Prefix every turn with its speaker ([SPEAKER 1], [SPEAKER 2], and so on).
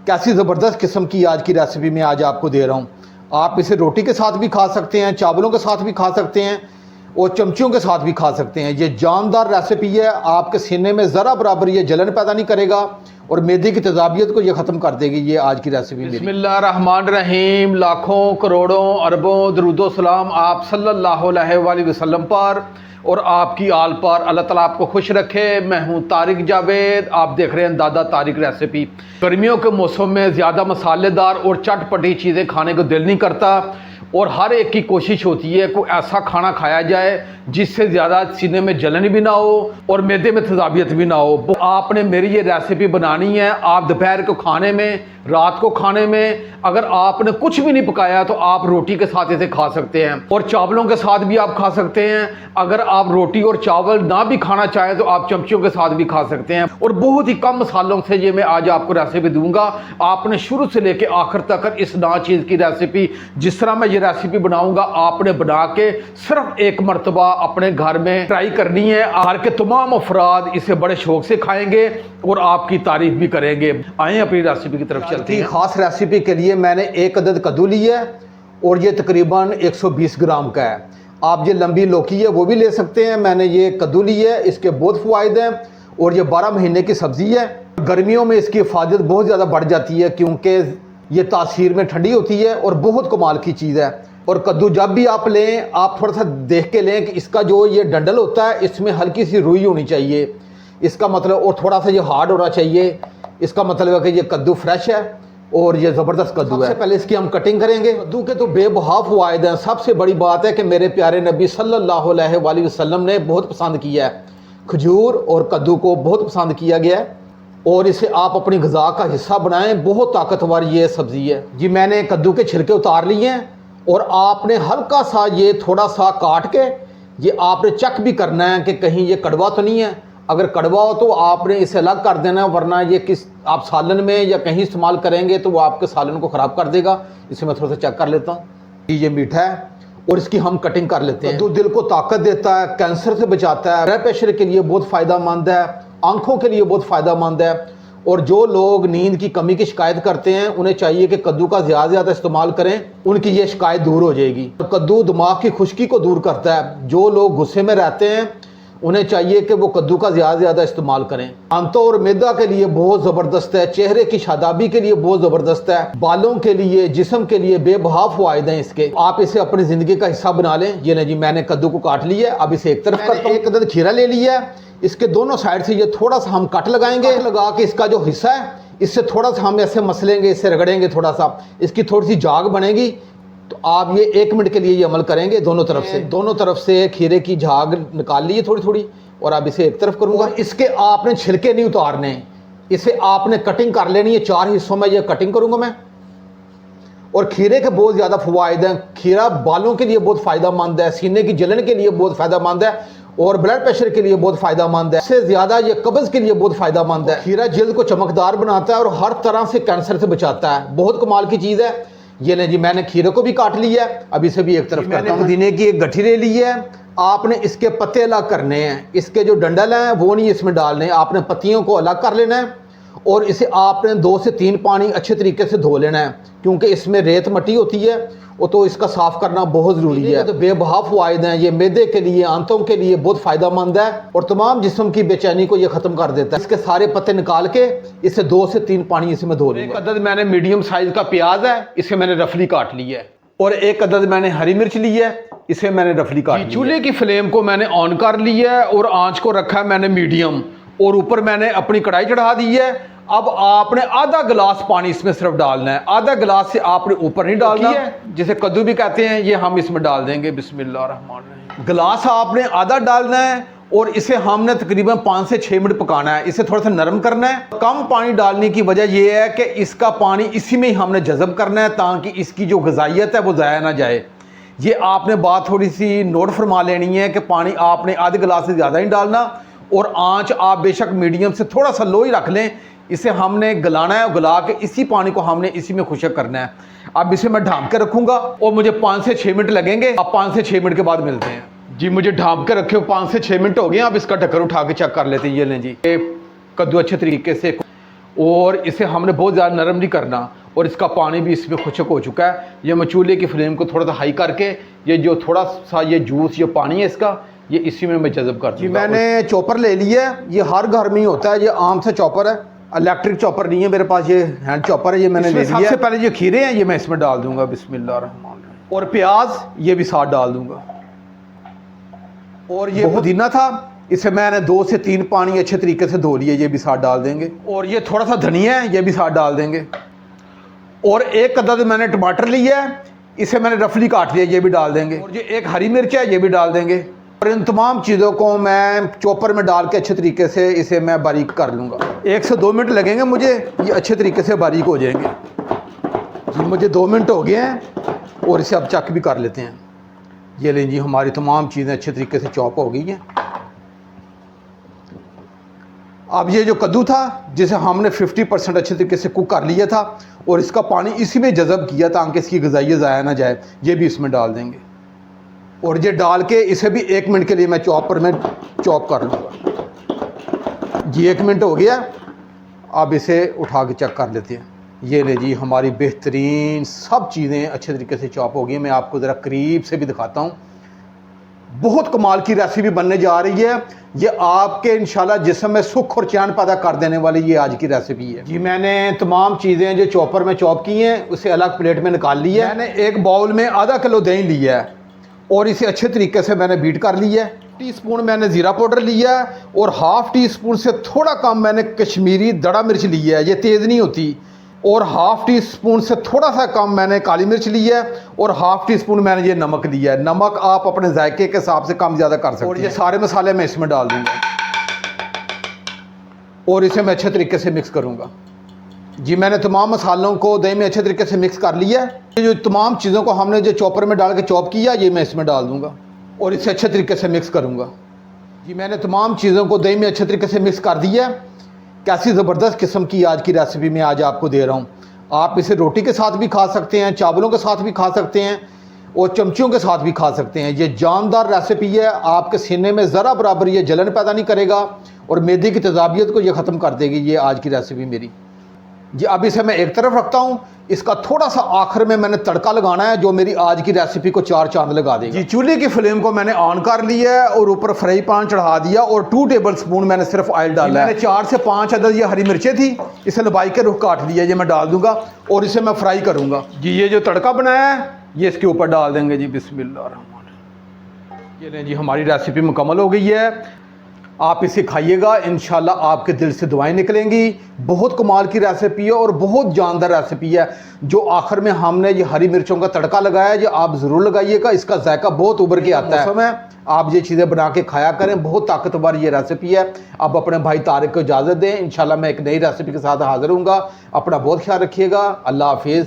[SPEAKER 1] कैसी ज़बरदस्त किस्म की आज की रेसिपी मैं आज आपको दे रहा हूँ। आप इसे रोटी के साथ भी खा सकते हैं, चावलों के साथ भी खा सकते हैं और चमचियों के साथ भी खा सकते हैं। ये जानदार रेसिपी है, आपके सीने में ज़रा बराबर ये जलन पैदा नहीं करेगा और मैदे की तेज़ाबियत को ये ख़त्म कर देगी। ये आज की रेसिपी
[SPEAKER 2] बिस्मिल्लाहिर्रहमानिर्रहीम। लाखों करोड़ों अरबों दरूदो सलाम आप सल्लल्लाहु अलैहि वसल्लम पर और आपकी आल पर। अल्लाह ताला आपको खुश रखे। मैं हूँ तारिक जावेद, आप देख रहे हैं दादा तारिक रेसिपी। गर्मियों के मौसम में ज़्यादा मसालेदार और चटपटी चीज़ें खाने को दिल नहीं करता और हर एक की कोशिश होती है कोई ऐसा खाना खाया जाए जिससे ज़्यादा सीने में जलन भी ना हो और मैदे में तेज़ाबियत भी ना हो। आपने मेरी ये रेसिपी बनानी है। आप दोपहर को खाने में, रात को खाने में, अगर आपने कुछ भी नहीं पकाया तो आप रोटी के साथ इसे खा सकते हैं और चावलों के साथ भी आप खा सकते हैं। अगर आप रोटी और चावल ना भी खाना चाहें तो आप चमचियों के साथ भी खा सकते हैं और बहुत ही कम मसालों से ये मैं आज आपको रेसिपी दूंगा। आपने शुरू से लेकर आखिर तक इस नाचीज़ की रेसिपी, जिस तरह मैं ये रेसिपी बनाऊंगा, आपने बना के सिर्फ एक मरतबा अपने घर में ट्राई करनी है। घर के तमाम अफराद इसे बड़े शौक से खाएंगे और आपकी तारीफ भी करेंगे। आए अपनी रेसिपी की तरफ चलते हैं।
[SPEAKER 1] खास रेसिपी के लिए मैंने एक अदद कद्दू लिया है और ये तकरीबन 120 ग्राम का है। आप ये लंबी लौकी है वो भी ले सकते हैं। मैंने ये कद्दू लिया है, इसके बहुत फ़वाइद हैं और ये 12 महीने की सब्ज़ी है। गर्मियों में इसकी हिफाजत बहुत ज़्यादा बढ़ जाती है क्योंकि ये तासीर में ठंडी होती है और बहुत कमाल की चीज़ है। और कद्दू जब भी आप लें, आप थोड़ा सा देख के लें कि इसका जो ये डंडल होता है इसमें हल्की सी रुई होनी चाहिए, इसका मतलब, और थोड़ा सा ये हार्ड होना चाहिए। इसका मतलब है कि ये कद्दू फ्रेश है और ये ज़बरदस्त कद्दू है। सबसे पहले इसकी हम कटिंग करेंगे। कद्दू के तो बेबहा फ़वाइद हैं। सबसे बड़ी बात है कि मेरे प्यारे नबी सल्लल्लाहु अलैहि वसल्लम ने बहुत पसंद किया है, खजूर और कद्दू को बहुत पसंद किया गया है और इसे आप अपनी ग़िज़ा का हिस्सा बनाएं। बहुत ताकतवर ये सब्ज़ी है जी। मैंने कद्दू के छिलके उतार लिए हैं और आपने हल्का सा ये थोड़ा सा काट के ये आपने चेक भी करना है कि कहीं ये कड़वा तो नहीं है। अगर कड़वा हो तो आपने इसे अलग कर देना है, वरना ये किस आप सालन में या कहीं इस्तेमाल करेंगे तो वो आपके सालन को ख़राब कर देगा। इसे मैं थोड़ा सा चेक कर लेता हूँ। ये मीठा है और इसकी हम कटिंग कर लेते हैं। तो दिल को ताकत देता है, कैंसर से बचाता है, ब्लड प्रेशर के लिए बहुत फ़ायदेमंद है, आँखों के लिए बहुत फ़ायदेमंद है। और जो लोग नींद की कमी की शिकायत करते हैं उन्हें चाहिए कि कद्दू का ज़्यादा से ज़्यादा इस्तेमाल करें, उनकी ये शिकायत दूर हो जाएगी। कद्दू दिमाग की खुश्की को दूर करता है। जो लोग गुस्से में रहते हैं उन्हें चाहिए कि वो कद्दू का ज़्यादा से ज़्यादा इस्तेमाल करें। आंतों और मैदा के लिए बहुत ज़बरदस्त है, चेहरे की शादाबी के लिए बहुत ज़बरदस्त है, बालों के लिए, जिस्म के लिए बेबहा फ़वाइद हैं इसके। आप इसे अपनी ज़िंदगी का हिस्सा बना लें। ये नहीं जी, मैंने कद्दू को काट लिया है। अब इसे एक तरफ करता हूं। एक अदद खीरा ले लिया है, इसके दोनों साइड से ये थोड़ा सा हम कट लगाएंगे। लगा के इसका जो हिस्सा है इससे थोड़ा सा हम ऐसे मसलेंगे, इससे रगड़ेंगे, थोड़ा सा इसकी थोड़ी सी जाग बनेगी। तो आप ये 1 मिनट के लिए ये अमल करेंगे दोनों तरफ से खीरे की झाग निकाल लीजिए थोड़ी थोड़ी और अब इसे एक तरफ करूँगा। इसके आपने छिलके नहीं उतारने, इसे आपने कटिंग कर लेनी है। 4 हिस्सों में ये कटिंग करूँगा मैं। और खीरे के बहुत ज़्यादा फ़वाइद हैं। खीरा बालों के लिए बहुत फ़ायदेमंद है, सीने की जलन के लिए बहुत फ़ायदेमंद है और ब्लड प्रेशर के लिए बहुत फ़ायदेमंद है। इससे ज़्यादा ये कब्ज़ के लिए बहुत फ़ायदेमंद है। खीरा जल्द को चमकदार बनाता है और हर तरह से कैंसर से बचाता है। बहुत कमाल की चीज़ है। ये नहीं जी, मैंने खीरे को भी काट लिया है। अब इसे भी एक तरफ करता हूँ। पुदीने की एक गठी ले ली है। आपने इसके पत्ते अलग करने हैं, इसके जो डंडल हैं वो नहीं इसमें डालने। आपने पत्तियों को अलग कर लेना है और इसे आपने 2 से 3 पानी अच्छे तरीके से धो लेना है क्योंकि इसमें रेत मट्टी होती है वो तो इसका साफ़ करना बहुत ज़रूरी है। तो बेबहा फ़वाइद हैं। ये मैदे के लिए, आंतों के लिए बहुत फ़ायदेमंद है और तमाम जिस्म की बेचैनी को ये ख़त्म कर देता है। इसके सारे पत्ते निकाल के इसे 2 से 3 पानी इसमें धो लेंगे। एक अदद मैंने मीडियम साइज़ का प्याज है, इसे मैंने रफली काट लिया है और एक अदद मैंने हरी मिर्च ली है, इसे मैंने रफली काट लिया। चूल्हे की फ्लेम को मैंने ऑन कर लिया है और आँच को रखा है मैंने मीडियम और ऊपर मैंने अपनी कढ़ाई चढ़ा दी है। अब आपने आधा गिलास पानी इसमें सिर्फ डालना है। आधा गिलास से आपने ऊपर नहीं डालना है, जिसे कद्दू भी कहते हैं, ये हम इसमें डाल देंगे। बिस्मिल्लाहिर्रहमानिर्रहीम। गिलास आपने आधा डालना है और इसे हमने तकरीबन 5 से 6 मिनट पकाना है। इसे थोड़ा सा नरम करना है। कम पानी डालने की वजह यह है कि इसका पानी इसी में ही हमने जज़ब करना है ताकि इसकी जो ग़िज़ाइयत है वो ज़ाया ना जाए। ये आपने बात थोड़ी सी नोट फरमा लेनी है कि पानी आपने आधे गिलास से ज़्यादा नहीं डालना और आँच आप बेशक मीडियम से थोड़ा सा लो ही रख लें। इसे हमने गलाना है, गला के इसी पानी को हमने इसी में खुशक करना है। अब इसे मैं ढाँप के रखूँगा और मुझे 5 से 6 मिनट लगेंगे। अब 5 से 6 मिनट के बाद मिलते हैं जी। मुझे ढाँप के रखे 5 से 6 मिनट हो गए। अब इसका ढक्कन उठा के चेक कर लेते हैं। ये लें जी, कद्दू अच्छे तरीके से
[SPEAKER 2] और इसे हमने बहुत ज़्यादा नरम नहीं करना, और इसका पानी भी इसमें खुशक हो चुका है। ये मैं चूल्हे की फ्लेम को थोड़ा सा हाई करके ये जो थोड़ा सा ये जूस, ये पानी है इसका, ये इसी में मैं जज़ब कर
[SPEAKER 1] जी मैंने चॉपर ले लिया है। ये हर घर में ही होता है, ये आम सा चॉपर है, इलेक्ट्रिक चॉपर नहीं है मेरे पास, ये हैंड चॉपर है, ये मैंने ले लिया। सबसे पहले ये खीरे हैं ये मैं इसमें डाल दूंगा, बिस्मिल्लाह, और प्याज ये भी साथ डाल दूंगा, और ये पुदीना था, इसे मैंने 2 से 3 पानी अच्छे तरीके से धो लिए, ये भी साथ डाल देंगे। और ये थोड़ा सा धनिया है, ये भी साथ डाल देंगे। और एक अदद मैंने टमाटर लिया है, इसे मैंने रफली काट लिया, ये भी डाल देंगे। और ये एक हरी मिर्च है, ये भी डाल देंगे। और इन तमाम चीज़ों को मैं चॉपर में डाल के अच्छे तरीके से इसे मैं बारीक कर लूँगा। 1 से 2 मिनट लगेंगे मुझे, ये अच्छे तरीके से बारीक हो जाएंगे। जी मुझे 2 मिनट हो गए हैं, और इसे अब चेक भी कर लेते हैं। ये लें जी, हमारी तमाम चीज़ें अच्छे तरीके से चॉप हो गई हैं। अब ये जो कद्दू था जिसे हमने 50% अच्छे तरीके से कुक कर लिया था, और इसका पानी इसी में जज़ब किया ताकि इसकी ग़िज़ाइयत ज़ाया ना जाए, ये भी इसमें डाल देंगे। और ये डाल के इसे भी 1 मिनट के लिए मैं चॉपर में चॉप कर लूँगा। जी 1 मिनट हो गया, अब इसे उठा के चेक कर लेते हैं। ये ले जी, हमारी बेहतरीन सब चीज़ें अच्छे तरीके से चॉप हो गई। मैं आपको ज़रा करीब से भी दिखाता हूँ। बहुत कमाल की रेसिपी बनने जा रही है, ये आपके इंशाल्लाह जिस्म में सुख और चैन पैदा कर देने वाली ये आज की रेसिपी है। जी मैंने तमाम चीज़ें जो चॉपर में चॉप की हैं उसे अलग प्लेट में निकाल ली है। मैंने एक बाउल में आधा किलो दही लिया है, और इसे अच्छे तरीके से मैंने बीट कर लिया है। टीस्पून मैंने ज़ीरा पाउडर लिया है, और हाफ़ टी स्पून से थोड़ा कम मैंने कश्मीरी दड़ा मिर्च लिया है, ये तेज़ नहीं होती। और हाफ़ टी स्पून से थोड़ा सा कम मैंने काली मिर्च लिया है, और हाफ़ टी स्पून मैंने ये नमक लिया है। नमक आप अपने जायके के हिसाब से कम ज़्यादा कर सकते हैं। और ये सारे मसाले मैं इसमें डाल दूँगा, और इसे मैं अच्छे तरीके से मिक्स करूँगा। जी मैंने तमाम मसालों को दही में अच्छे तरीके से मिक्स कर लिया है। ये जो तमाम चीज़ों को हमने जो चॉपर में डाल के चॉप किया, ये मैं इसमें डाल दूँगा, और इसे अच्छे तरीके से मिक्स करूँगा। जी मैंने तमाम चीज़ों को दही में अच्छे तरीके से मिक्स कर दिया है। कैसी ज़बरदस्त किस्म की आज की रेसिपी मैं आज आपको दे रहा हूँ। आप इसे रोटी के साथ भी खा सकते हैं, चावलों के साथ भी खा सकते हैं, और चमचियों के साथ भी खा सकते हैं। ये जानदार रेसिपी है, आपके सीने में ज़रा बराबर ये जलन पैदा नहीं करेगा, और मैदे की तेज़ाबियत को ये ख़त्म कर देगी ये आज की रेसिपी मेरी। जी अब इसे मैं एक तरफ रखता हूँ। इसका थोड़ा सा आखिर में मैंने तड़का लगाना है जो मेरी आज की रेसिपी को 4 चांद लगा देगी। जी चूल्हे की फ्लेम को मैंने ऑन कर लिया है, और ऊपर फ्राई पैन चढ़ा दिया, और 2 टेबल स्पून मैंने सिर्फ ऑयल डाला है। मैंने 4 से 5 अदद ये हरी मिर्चें थी, इसे लंबाई के रुख काट लिया, ये मैं डाल दूंगा, और इसे मैं फ्राई करूंगा। जी ये जो तड़का बनाया है ये इसके ऊपर डाल देंगे। जी बिस्मिल्लाह। ये लें जी, हमारी रेसिपी मुकम्मल हो गई है। आप इसे खाइएगा, इंशाल्लाह आपके दिल से दुआएं निकलेंगी। बहुत कमाल की रेसिपी है, और बहुत जानदार रेसिपी है। जो आखिर में हमने ये हरी मिर्चों का तड़का लगाया है, ये आप ज़रूर लगाइएगा, इसका जायका बहुत उभर के आता है। आप ये चीज़ें बना के खाया करें, बहुत ताकतवर ये रेसिपी है। आप अपने भाई तारिक को इजाज़त दें, इंशाल्लाह मैं एक नई रेसिपी के साथ हाज़िर हूँगा। अपना बहुत ख्याल रखिएगा। अल्लाह हाफिज़।